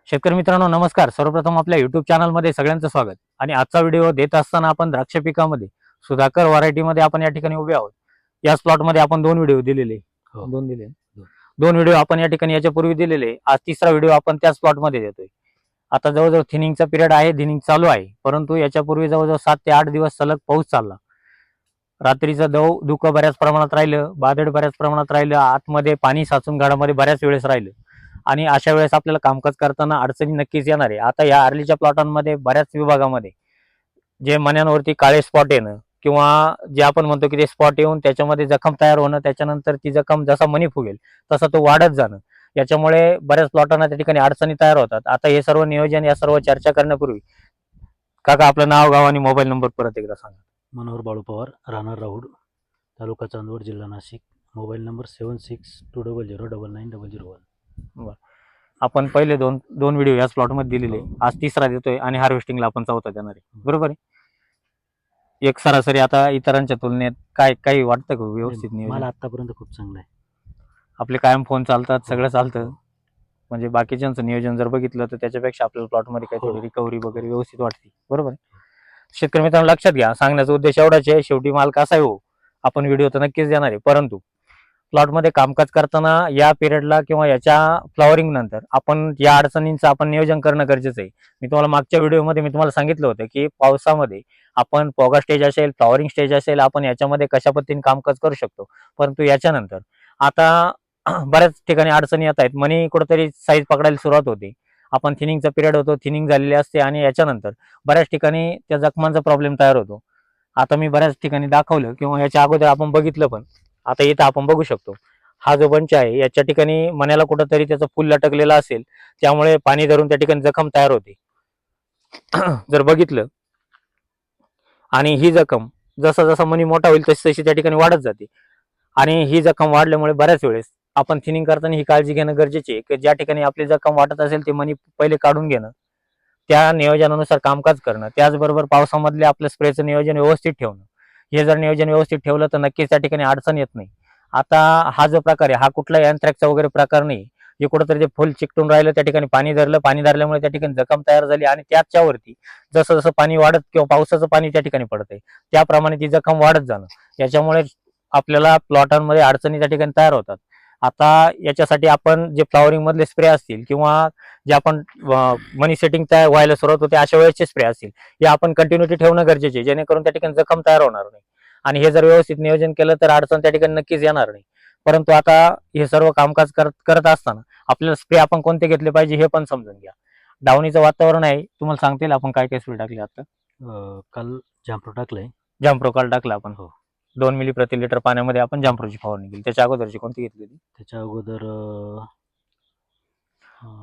शेतकरी मित्रांनो नमस्कार. सर्वप्रथम आपल्या YouTube चॅनलमध्ये सगळ्यांचं स्वागत. आणि आजचा व्हिडिओ देत असताना आपण द्राक्ष पिकामध्ये सुधाकर व्हरायटीमध्ये आपण या ठिकाणी उभे आहोत. याच प्लॉटमध्ये आपण 2 व्हिडिओ दिलेले. हो. 2 दिले. 2 व्हिडिओ आपण या ठिकाणी याच्यापूर्वी दिलेले. आज तिसरा व्हिडिओ आपण त्याच प्लॉटमध्ये देतोय. आता जवळजवळ थिनिंगचा पिरियड आहे, थिनिंग चालू आहे. परंतु याच्यापूर्वी जवळजवळ 7 ते 8 दिवस सलग पाऊस चालला. रात्रीचं धुकं बऱ्याच प्रमाणात राहिलं, बादड बऱ्याच प्रमाणात राहिलं, आतमध्ये पाणी साचून घरामध्ये बऱ्याच वेळेस राहिलं. आणि अशा वेळेस आपल्याला कामकाज करताना अडचणी नक्कीच येणार आहे. आता या आर्लीच्या प्लॉटांमध्ये बऱ्याच विभागामध्ये जे मण्यांवरती काळे स्पॉट येणं किंवा जे आपण म्हणतो की ते स्पॉट येऊन त्याच्यामध्ये जखम तयार होणं, त्याच्यानंतर ती जखम जसा मणी फुगेल तसा तो वाढत जाणं, याच्यामुळे बऱ्याच प्लॉटांना त्या ठिकाणी अडचणी तयार होतात. आता हे सर्व नियोजन, या सर्व चर्चा करण्यापूर्वी काका आपलं नाव, गाव आणि मोबाईल नंबर परत एकदा सांगा. मनोहर बाळू पवार, राहणार राहुड, तालुका चांदवड, जिल्हा नाशिक. Mobile number 7620099001. आपण पहिले दोन व्हिडिओ याच प्लॉटमध्ये दिलेले. आज तिसरा देतोय आणि हार्वेस्टिंगला आपण चौथा देणार आहे. बरोबर आहे. एक सरासरी आता इतरांच्या तुलनेत काय काही वाटतं का व्यवस्थित मला नियोजन? आतापर्यंत खूप चांगलं आहे. आपले कायम फोन चालतात, सगळं चालतं. म्हणजे बाकीच्यांचं नियोजन जर बघितलं तर त्याच्यापेक्षा आपल्याला प्लॉटमध्ये काही थोडी रिकव्हरी वगैरे व्यवस्थित वाटते. बरोबर आहे. शेतकरी मित्रांनो लक्षात घ्या, सांगण्याचा उद्देश एवढाच आहे. शेवटी माल कसा आहे हो, आपण व्हिडिओ तर नक्कीच देणार आहे, परंतु प्लॉटमध्ये कामकाज करताना या पिरियडला किंवा याच्या फ्लॉवरिंग नंतर आपण या अडचणींचं आपण नियोजन करणं गरजेचं आहे. मी तुम्हाला मागच्या व्हिडिओमध्ये मी तुम्हाला सांगितलं होतं की पावसामध्ये आपण पॉगा स्टेज असेल, फ्लॉवरिंग स्टेज असेल, आपण याच्यामध्ये कशा पद्धतीने कामकाज करू शकतो. परंतु याच्यानंतर आता बऱ्याच ठिकाणी अडचणी येत आहेत. मनी कुठेतरी साईज पकडायला सुरुवात होते. आपण थिनिंगचा पिरियड होतो, थिनिंग झालेली असते आणि याच्यानंतर बऱ्याच ठिकाणी त्या जखमांचा प्रॉब्लेम तयार होतो. आता मी बऱ्याच ठिकाणी दाखवलं किंवा याच्या अगोदर आपण बघितलं पण. आता इथं आपण बघू शकतो, हा जो बंच आहे याच्या ठिकाणी मण्याला कुठंतरी त्याचं फुल लटकलेलं असेल, त्यामुळे पाणी धरून त्या ठिकाणी जखम तयार होते. जर बघितलं आणि ही जखम जसा जसा मणी मोठा होईल तशी तशी त्या ठिकाणी वाढत जाते. आणि ही जखम वाढल्यामुळे बऱ्याच वेळेस आपण थिनिंग करताना ही काळजी घेणं गरजेचे आहे की ज्या ठिकाणी आपली जखम वाटत असेल ते मणी पहिले काढून घेणं, त्या नियोजनानुसार कामकाज करणं, त्याचबरोबर पावसामधले आपलं स्प्रेचं नियोजन व्यवस्थित ठेवणं. हे जर नियोजन व्यवस्थित ठेवलं तर नक्कीच त्या ठिकाणी अडचण येत नाही. आता हा जो प्रकार आहे हा कुठलाही अँथ्रॅक्सचा वगैरे प्रकार नाही. जे कुठंतरी ते फुल चिकटून राहिलं, त्या ठिकाणी पाणी धरलं, पाणी धरल्यामुळे त्या ठिकाणी जखम तयार झाली आणि त्याच्यावरती जसं जसं पाणी वाढत किंवा पावसाचं पाणी त्या ठिकाणी पडतंय त्याप्रमाणे ती जखम वाढत जाणं, याच्यामुळे आपल्याला प्लॉटांमध्ये अडचणी त्या ठिकाणी तयार होतात. आता याच्यासाठी आपण जे फ्लॉवरिंग मधले स्प्रे असतील किंवा जे आपण मनी सेटिंग तयार व्हायला सुरुवात होते अशा वेळेसचे स्प्रे असतील, हे आपण कंटिन्युटी ठेवणं गरजेचे, जेणेकरून त्या ठिकाणी जखम तयार होणार नाही. आणि हे जर व्यवस्थित नियोजन केलं तर अडचण त्या ठिकाणी नक्कीच येणार नाही. परंतु आता हे सर्व कामकाज करत असताना आपल्याला स्प्रे आपण कोणते घेतले पाहिजे हे पण समजून घ्या. डावणीचं वातावरण आहे, तुम्हाला सांगतील आपण काय काय स्प्रे टाकले. आता काल जांप्रो टाकलंय. जांप्रो काल टाकला आपण. हो. 2 मिली प्रति लिटर पाण्यामध्ये आपण जांप्रोची फवारणी केली. त्याच्या अगोदरची कोणती घेतलेली? त्याच्या अगोदर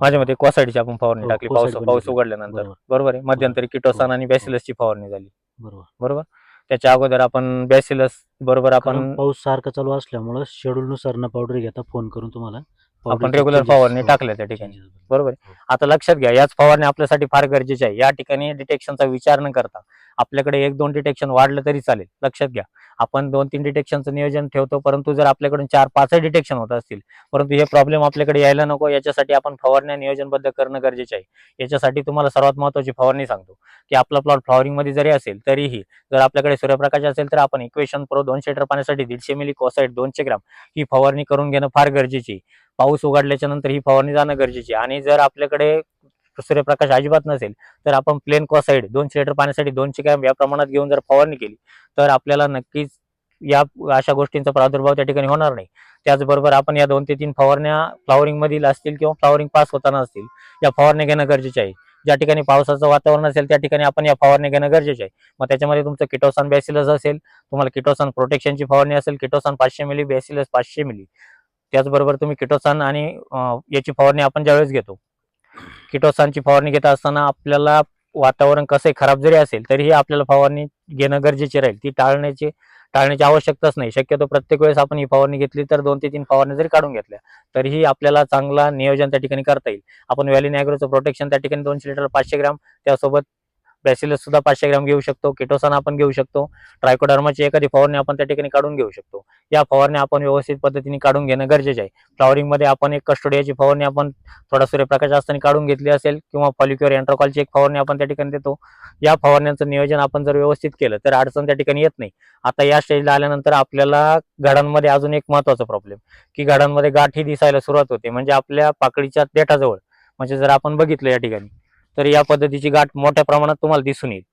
माझ्या मते कोसाडीची आपण फवारणी टाकली पाऊस उघडल्यानंतर. बरोबर आहे. मध्यंतरी किटोसान आणि बॅसिलसची फवारणी झाली. बरोबर. त्याच्या अगोदर आपण बॅसिलस बरोबर आपण पाऊस सारखा चालू असल्यामुळे शेड्यूल नुसार न पावडर घेता फोन करून तुम्हाला आपण रेग्युलर फवारणी टाकल्या त्या ठिकाणी. बरोबर आहे. आता लक्षात घ्या, याच फवारणी आपल्यासाठी फार गरजेच्या आहे. या ठिकाणी डिटेक्शनचा विचार न करता आपल्याकडे 1-2 डिटेक्शन वाढलं तरी चालेल. लक्षात घ्या, आपण 2-3 डिटेक्शनचं नियोजन ठेवतो, परंतु जर आपल्याकडून 4-5 डिटेक्शन होत असतील, परंतु हे प्रॉब्लेम आपल्याकडे यायला नको, याच्यासाठी आपण फवारण्या नियोजनबद्ध करणं गरजेचं आहे. याच्यासाठी तुम्हाला सर्वात महत्त्वाची फवारणी सांगतो की आपला प्लॉट फ्लॉवरिंग मध्ये जरी असेल तरीही जर आपल्याकडे सूर्यप्रकाश असेल तर आपण इक्वेशन प्रो 200 लिटर पाण्यासाठी 150 मिली कोसाइड 200 ग्राम ही फवारणी करून घेणं फार गरजेची आहे. पाऊस उघडल्याच्या नंतर ही फवारणी जाणं गरजेची आहे. आणि जर आपल्याकडे सूर्यप्रकाश अजिबात नसेल तर आपण प्लेन कोसाइड 200 लिटर पाण्यासाठी 200 ग्रॅम या प्रमाणात घेऊन जर फवारणी केली तर आपल्याला नक्कीच या अशा गोष्टींचा प्रादुर्भाव त्या ठिकाणी होणार नाही. त्याचबरोबर आपण या 2 ते 3 फवारण्या फ्लॉवरिंग मधील असतील किंवा फ्लॉवरिंग पास होताना असतील, या फवारण्या घेणं गरजेचे आहे. ज्या ठिकाणी पावसाचं वातावरण असेल त्या ठिकाणी आपण या फवारण्या घेणं गरजेचे आहे. मग त्याच्यामध्ये तुमचं किटोसान बॅसिलस असेल, तुम्हाला किटोसान प्रोटेक्शनची फवारणी असेल, किटोसान 500 मिली, बॅसिलस 500 मिली. त्याचबरोबर तुम्ही किटोसान आणि याची फवारणी आपण ज्यावेळेस घेतो, किटोसानची फवारणी घेत असताना आपल्याला वातावरण कसंही खराब जरी असेल तरीही आपल्याला फवारणी घेणं गरजेचे राहील. ती टाळण्याची आवश्यकताच नाही. शक्यतो प्रत्येक वेळेस आपण ही फवारणी घेतली तर 2 ते 3 फवारणी जरी काढून घेतल्या तरीही आपल्याला चांगला नियोजन त्या ठिकाणी करता येईल. आपण व्हॅलिन ॲग्रोचं प्रोटेक्शन त्या ठिकाणी 200 लिटर 500 ग्राम, त्यासोबत बॅसिलस सुद्धा 500 ग्रॅम घेऊ शकतो, किटोसान आपण घेऊ शकतो, ट्रायकोडर्माची एखादी फवारणी आपण त्या ठिकाणी काढून घेऊ शकतो. या फवारणी आपण व्यवस्थित पद्धतीने काढून घेणं गरजेचे आहे. फ्लॉवरिंगमध्ये आपण एक कस्टोडियाची फवारणी आपण थोडा सूर्यप्रकाश असताना काढून घेतली असेल, किंवा फॉलिक्युअर एन्ट्रोकॉलची एक फवारणी आपण त्या ठिकाणी देतो. या फवारण्यांचं नियोजन आपण जर व्यवस्थित केलं तर अडचण त्या ठिकाणी येत नाही. आता या स्टेजला आल्यानंतर आपल्याला घडांमध्ये अजून एक महत्त्वाचा प्रॉब्लेम, की घडांमध्ये गाठ ही दिसायला सुरुवात होते, म्हणजे आपल्या पाकळीच्या देठाजवळ. म्हणजे जर आपण बघितलं या ठिकाणी, तर या पद्धतीची गाठ मोठ्या प्रमाणात तुम्हाला दिसून येईल.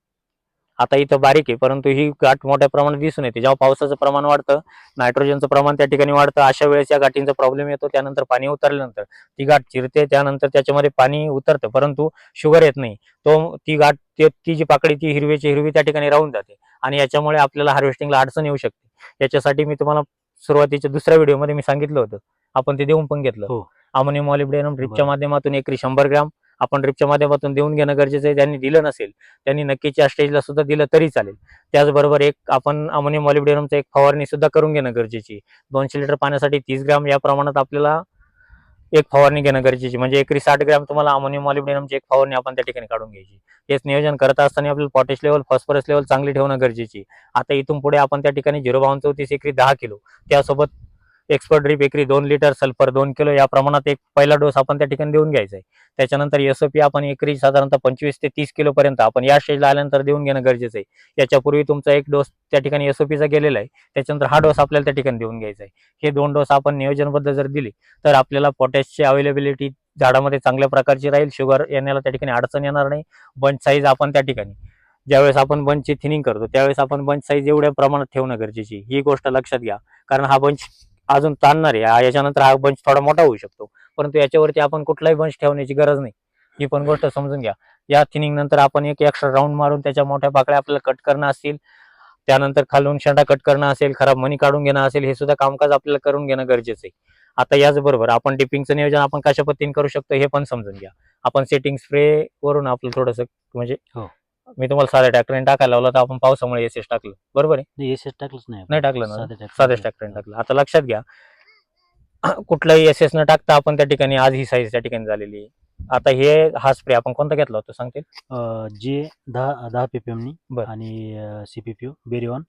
आता इथं बारीक आहे, परंतु ही गाठ मोठ्या प्रमाणात दिसून येते. जेव्हा पावसाचं प्रमाण वाढतं, नायट्रोजनचं प्रमाण त्या ठिकाणी वाढतं, अशा वेळेस या गाठींचा प्रॉब्लेम येतो. त्यानंतर पाणी उतरल्यानंतर ती गाठ चिरते, त्यानंतर त्याच्यामध्ये पाणी उतरतं, परंतु शुगर येत नाही. ती गाठ ती जी पाकळी ती हिरवीची हिरवी त्या ठिकाणी राहून जाते, आणि याच्यामुळे आपल्याला हार्वेस्टिंगला अडचण येऊ शकते. याच्यासाठी मी तुम्हाला सुरुवातीच्या दुसऱ्या व्हिडिओमध्ये मी सांगितलं होतं, आपण ते देऊन पण घेतलं. हो. अमोनियम मॉलिब्डेनम ड्रिपच्या बरं. माध्यमातून एकरी 100 ग्रॅम आपण ड्रिपच्या माध्यमातून देऊन घेणं गरजेचं आहे. ज्यांनी दिलं नसेल त्यांनी नक्कीच या स्टेजला सुद्धा दिलं तरी चालेल. त्याचबरोबर एक आपण अमोनियम मॉलिब्डेनमचं एक फवारणी सुद्धा करून घेणं गरजेची आहे. 200 लिटर पाण्यासाठी 30 ग्रॅम या प्रमाणात आपल्याला एक फवारणी घेणं गरजेची, म्हणजे एकरी 60 ग्रॅम तुम्हाला अमोनियम मॉलिब्डेनमची एक फवारणी आपण त्या ठिकाणी काढून घ्यायची. हेच नियोजन करत असताना आपल्याला पोटॅश लेवल, फॉस्फरस लेवल चांगली ठेवणं गरजेची. आता इथून पुढे आपण त्या ठिकाणी 0.34 एकरी 10 किलो, त्यासोबत एक्सपर्ट ड्रीप एकरी 2 लिटर, सल्फर 2 किलो या प्रमाणात एक पहिला डोस आपण त्या ठिकाणी देऊन घ्यायचा आहे. त्याच्यानंतर एसओपी आपण एकरी साधारणतः 25 ते 30 किलो पर्यंत आपण या स्टेजला आल्यानंतर देऊन घेणं गरजेचं आहे. याच्यापूर्वी तुमचा एक डोस त्या ठिकाणी एसओपीचा गेलेला आहे, त्याच्यानंतर हा डोस आपल्याला त्या ठिकाणी देऊन घ्यायचा आहे. हे 2 डोस आपण नियोजनबद्ध जर दिले तर आपल्याला पोटॅशची अवेलेबिलिटी झाडामध्ये चांगल्या प्रकारची राहील. शुगर येण्याला त्या ठिकाणी अडचण येणार नाही. बंच साईज आपण त्या ठिकाणी ज्यावेळेस आपण बंचची थिनिंग करतो त्यावेळेस आपण बंच साईज एवढ्या प्रमाणात ठेवणं गरजेची, ही गोष्ट लक्षात घ्या. कारण हा बंच अजून ताणणार आहे, याच्यानंतर हा बंच थोडा मोठा होऊ शकतो, परंतु याच्यावरती आपण कुठलाही बंच ठेवण्याची गरज नाही. ही पण गोष्ट समजून घ्या. या थिनिंग नंतर आपण एक एक्स्ट्रा राऊंड मारून त्याच्या मोठ्या पाकळ्या आपल्याला कट करणं असतील, त्यानंतर खालून शेंडा कट करणं असेल, खराब मणी काढून घेणं असेल, हे सुद्धा कामकाज आपल्याला करून घेणं गरजेचं आहे. आता याचबरोबर आपण डिपिंगचं नियोजन आपण कशा पद्धतीने करू शकतो हे पण समजून घ्या. आपण सेटिंग स्प्रे वरून आपलं थोडंसं म्हणजे हो. मी तुम्हाला साध्या ट्रॅक्टरने टाकायला लावला, तर आपण पावसामुळे एसएस टाकलं, बरोबर आहे? नाही, एस टाकलंच नाही आपण. नाही टाकलं ना, साध्या साध्या ट्रॅक्टरने टाकलं. आता लक्षात घ्या, कुठलाही एसएस न टाकता आपण त्या ठिकाणी आज ही साईज त्या ठिकाणी झालेली आहे. आता हा स्प्रे आपण कोणता घेतला होता सांगतील? जे 10 ppm नी बरं. आणि सीपीपीओ बेरिओन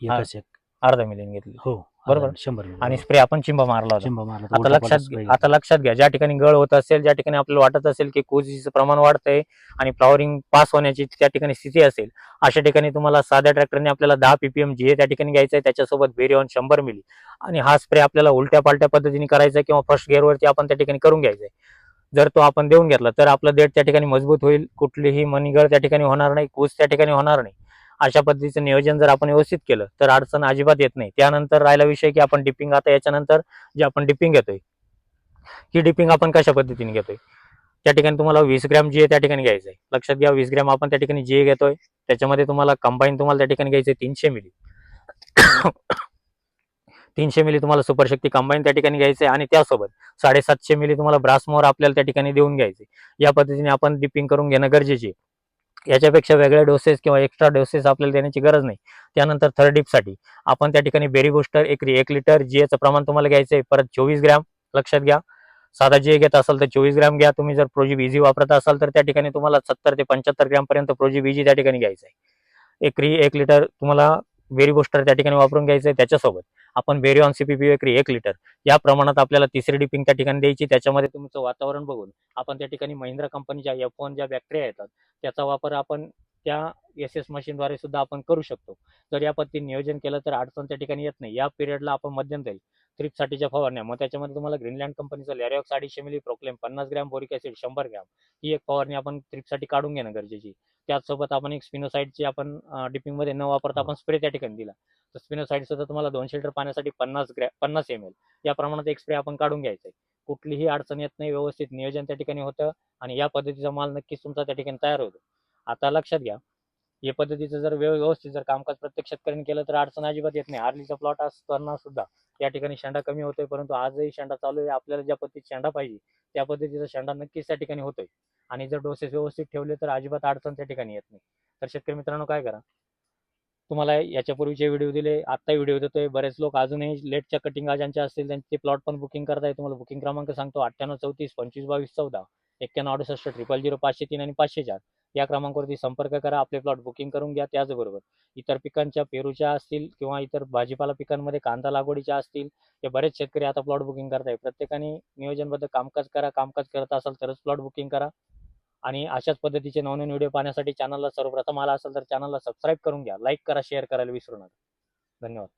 एकच एक अर्धा मिलियन घेतली, हो बरोबर. 100 मिली आणि स्प्रे आपण चिंबा मारला होता. चिंबा मारला आता लक्षात घ्या, ज्या ठिकाणी गळ होत असेल, ज्या ठिकाणी आपल्याला वाटत असेल की कोजीचं प्रमाण वाढतंय आणि फ्लॉवरिंग पास होण्याची त्या ठिकाणी स्थिती असेल, अशा ठिकाणी तुम्हाला साध्या ट्रॅक्टरने आपल्याला 10 ppm जे त्या ठिकाणी घ्यायचं आहे, त्याच्यासोबत बेरिओन 100 मिली, आणि हा स्प्रे आपल्याला उलट्या पालट्या पद्धतीने करायचा आहे किंवा फर्स्ट गिअरवरती आपण त्या ठिकाणी करून घ्यायचा आहे. जर तो आपण देऊन घेतला तर आपलं देठ त्या ठिकाणी मजबूत होईल, कुठलीही मणीगळ त्या ठिकाणी होणार नाही, कूच त्या ठिकाणी होणार नाही. अशा पद्धतीचं नियोजन जर आपण व्यवस्थित केलं तर अडचण अजिबात येत नाही. त्यानंतर राहिला विषय की आपण डिपिंग, आता याच्यानंतर जे आपण डिपिंग घेतोय, ही डिपिंग आपण कशा पद्धतीने घेतोय, त्या ठिकाणी तुम्हाला 20 ग्रॅम जी त्या ठिकाणी घ्यायचं आहे. लक्षात घ्या, 20 ग्रॅम आपण त्या ठिकाणी जे घेतोय त्याच्यामध्ये तुम्हाला कंबाईन तुम्हाला त्या ठिकाणी घ्यायचं 300 मिली. 300 मिली तुम्हाला सुपरशक्ती कंबाईन त्या ठिकाणी घ्यायचं आहे, आणि त्यासोबत 750 मिली तुम्हाला ब्रासमोर आपल्याला त्या ठिकाणी देऊन घ्यायचे. या पद्धतीने आपण डिपिंग करून घेणं गरजेचे आहे. याच्यापेक्षा वेगळे डोसेस किंवा एक्स्ट्रा डोसेस आपल्याला देण्याची गरज नाही. त्यानंतर थर्ड डिपसाठी आपण त्या ठिकाणी बेरी बुस्टर एकरी 1 लिटर जीएचं प्रमाण तुम्हाला घ्यायचं आहे. परत 24 ग्रॅम, लक्षात घ्या, साधा जे घेत असाल तर 24 ग्रॅम घ्या. तुम्ही जर प्रोजीब इझी वापरत असाल तर त्या ठिकाणी तुम्हाला 70 ते 75 ग्रॅम पर्यंत प्रोजीब इझी त्या ठिकाणी घ्यायचं आहे. एकरी 1 लिटर तुम्हाला बेरी बुस्टर त्या ठिकाणी वापरून घ्यायचं आहे. त्याच्यासोबत आपण बेरिऑन सीपीपी एकरी 1 लिटर या प्रमाणात आपल्याला तिसरी डिपिंग त्या ठिकाणी द्यायची. त्याच्यामध्ये तुमचं वातावरण बघून आपण त्या ठिकाणी महिंद्रा कंपनीच्या F1 ज्या बॅक्टेरिया येतात त्याचा वापर आपण त्या एस मशीनद्वारे सुद्धा आपण करू शकतो. जर या पद्धतीने नियोजन केलं तर अडचण त्या ठिकाणी येत नाही. या पिरियडला आपण मध्यंतरी थ्रिपसाठीच्या फवारण्या, मग त्याच्यामध्ये तुम्हाला ग्रीनलँड कंपनीचं लॅरिऑक्स 250 मिली, proclaim 50 gram, boric acid 100 gram ही एक फवारणी आपण थ्रिपसाठी काढून घेणं गरजेची. त्याचसोबत आपण एक स्पिनोसाइडची आपण डिपिंगमध्ये न वापरता आपण स्प्रे त्या ठिकाणी दिला, तर स्पिनोसाइड सुद्धा तुम्हाला 200 लिटर पाण्यासाठी 50 ml या प्रमाणात एक स्प्रे आपण काढून घ्यायचा आहे. कुठलीही अडचण येत नाही, व्यवस्थित नियोजन त्या ठिकाणी होतं आणि या पद्धतीचा माल नक्कीच तुमचा त्या ठिकाणी तयार होतो. आता लक्षात घ्या, या पद्धतीचं जर व्यवस्थित जर कामकाज प्रत्येक शेतकऱ्यांनी केलं तर अडचण अजिबात येत नाही. आर्लीचा प्लॉट असताना सुद्धा या ठिकाणी शेंडा कमी होतोय, परंतु आजही शेंडा चालू आहे. आपल्याला ज्या पद्धतीत शेंडा पाहिजे त्या पद्धतीचा शेंडा नक्कीच त्या ठिकाणी होतोय, आणि जर डोसेस व्यवस्थित ठेवले तर अजिबात अडचण त्या ठिकाणी येत नाही. तर शेतकरी मित्रांनो, काय करा, तुम्हाला याच्यापूर्वीचे व्हिडिओ दिले, आत्ता व्हिडिओ देतोय. बरेच लोक अजूनही लेटच्या कटिंग ज्यांच्या असतील त्यांचे प्लॉट पण बुकिंग करताय. तुम्हाला बुकिंग क्रमांक सांगतो: 98 34 25 22 14, 91 68 000 503 आणि 504. या क्रमांकावरती संपर्क करा, आपले प्लॉट बुकिंग करून घ्या. त्याचबरोबर इतर पिकांच्या पेरूच्या असतील किंवा इतर भाजीपाला पिकांमध्ये कांदा लागवडीच्या असतील, हे बरेच शेतकरी आता प्लॉट बुकिंग करताय. प्रत्येकाने नियोजनबद्ध कामकाज करा. कामकाज करत असाल तरच प्लॉट बुकिंग करा. आणि अशाच पद्धतीचे नवनवीन व्हिडिओ पाहण्यासाठी चॅनलला सर्वप्रथम आला असेल तर चॅनलला सबस्क्राईब करून घ्या. लाईक करा, शेअर करायला विसरू नका. धन्यवाद.